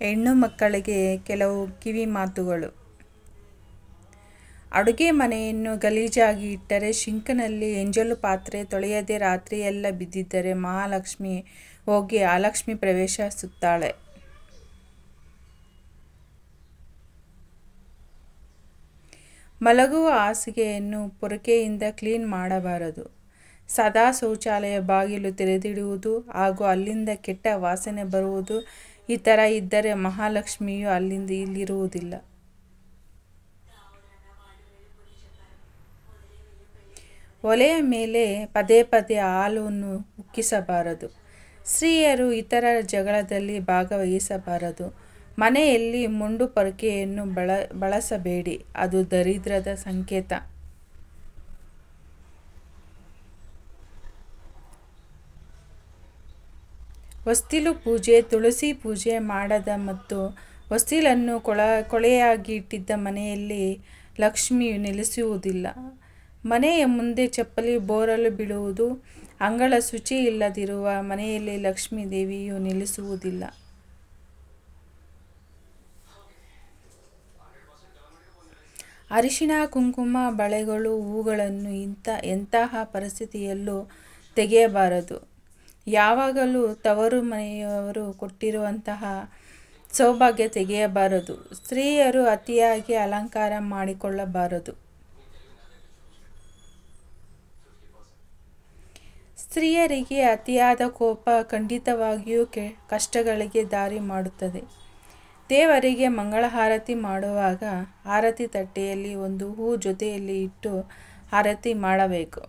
ಹೆಣ್ಣು ಮಕ್ಕಳಿಗೆ ಕೆಲವು ಕಿವಿ ಮಾತುಗಳು. ಅಡುಗೆ ಮನೆಯನ್ನು ಗಲೀಜಾಗಿ ಇಟ್ಟರೆ, ಶಿಂಕ್ನಲ್ಲಿ ಎಂಜಲು ಪಾತ್ರೆ ತೊಳೆಯದೆ ರಾತ್ರಿಯೆಲ್ಲ ಬಿದ್ದಿದ್ದರೆ ಮಹಾಲಕ್ಷ್ಮಿ ಹೋಗಿ ಅಲಕ್ಷ್ಮಿ ಪ್ರವೇಶಿಸುತ್ತಾಳೆ. ಮಲಗುವ ಹಾಸಿಗೆಯನ್ನು ಪೊರಕೆಯಿಂದ ಕ್ಲೀನ್ ಮಾಡಬಾರದು. ಸದಾ ಶೌಚಾಲಯ ಬಾಗಿಲು ತೆರೆದಿಡುವುದು ಹಾಗೂ ಅಲ್ಲಿಂದ ಕೆಟ್ಟ ವಾಸನೆ ಬರುವುದು, ಈ ಥರ ಇದ್ದರೆ ಮಹಾಲಕ್ಷ್ಮಿಯು ಇಲ್ಲಿರುವುದಿಲ್ಲ. ಒಲೆಯ ಮೇಲೆ ಪದೇ ಪದೇ ಹಾಲನ್ನು ಉಕ್ಕಿಸಬಾರದು. ಸ್ತ್ರೀಯರು ಇತರ ಜಗಳದಲ್ಲಿ ಭಾಗವಹಿಸಬಾರದು. ಮನೆಯಲ್ಲಿ ಮೊಂಡು ಪೊರಕೆಯನ್ನು ಬಳಸಬೇಡಿ, ಅದು ದರಿದ್ರದ ಸಂಕೇತ. ಹೊಸ್ತಿಲು ಪೂಜೆ. ತುಳಸಿ ಪೂಜೆ ಮಾಡದ ಮತ್ತು ಹೊಸ್ತಿಲನ್ನು ಕೊಳೆಯಾಗಿ ಇಟ್ಟಿದ್ದ ಮನೆಯಲ್ಲಿ ಲಕ್ಷ್ಮಿಯು ನೆಲೆಸುವುದಿಲ್ಲ. ಮನೆಯ ಮುಂದೆ ಚಪ್ಪಲಿ ಬೋರಲು ಬಿಡುವುದು. ಅಂಗಳ ಶುಚಿ ಇಲ್ಲದಿರುವ ಮನೆಯಲ್ಲಿ ಲಕ್ಷ್ಮೀ ದೇವಿಯು ನೆಲೆಸುವುದಿಲ್ಲ. ಅರಿಶಿಣ, ಕುಂಕುಮ, ಬಳೆಗಳು, ಹೂಗಳನ್ನು ಎಂತಹ ಪರಿಸ್ಥಿತಿಯಲ್ಲೂ ತೆಗೆಯಬಾರದು. ಯಾವಾಗಲೂ ತವರು ಮನೆಯವರು ಕೊಟ್ಟಿರುವಂತಹ ಸೌಭಾಗ್ಯ ತೆಗೆಯಬಾರದು. ಸ್ತ್ರೀಯರು ಅತಿಯಾಗಿ ಅಲಂಕಾರ ಮಾಡಿಕೊಳ್ಳಬಾರದು. ಸ್ತ್ರೀಯರಿಗೆ ಅತಿಯಾದ ಕೋಪ ಖಂಡಿತವಾಗಿಯೂ ಕಷ್ಟಗಳಿಗೆ ದಾರಿ ಮಾಡುತ್ತದೆ. ದೇವರಿಗೆ ಮಂಗಳಾರತಿ ಮಾಡುವಾಗ ಆರತಿ ತಟ್ಟೆಯಲ್ಲಿ ಒಂದು ಹೂ ಜೊತೆಯಲ್ಲಿ ಇಟ್ಟು ಆರತಿ ಮಾಡಬೇಕು.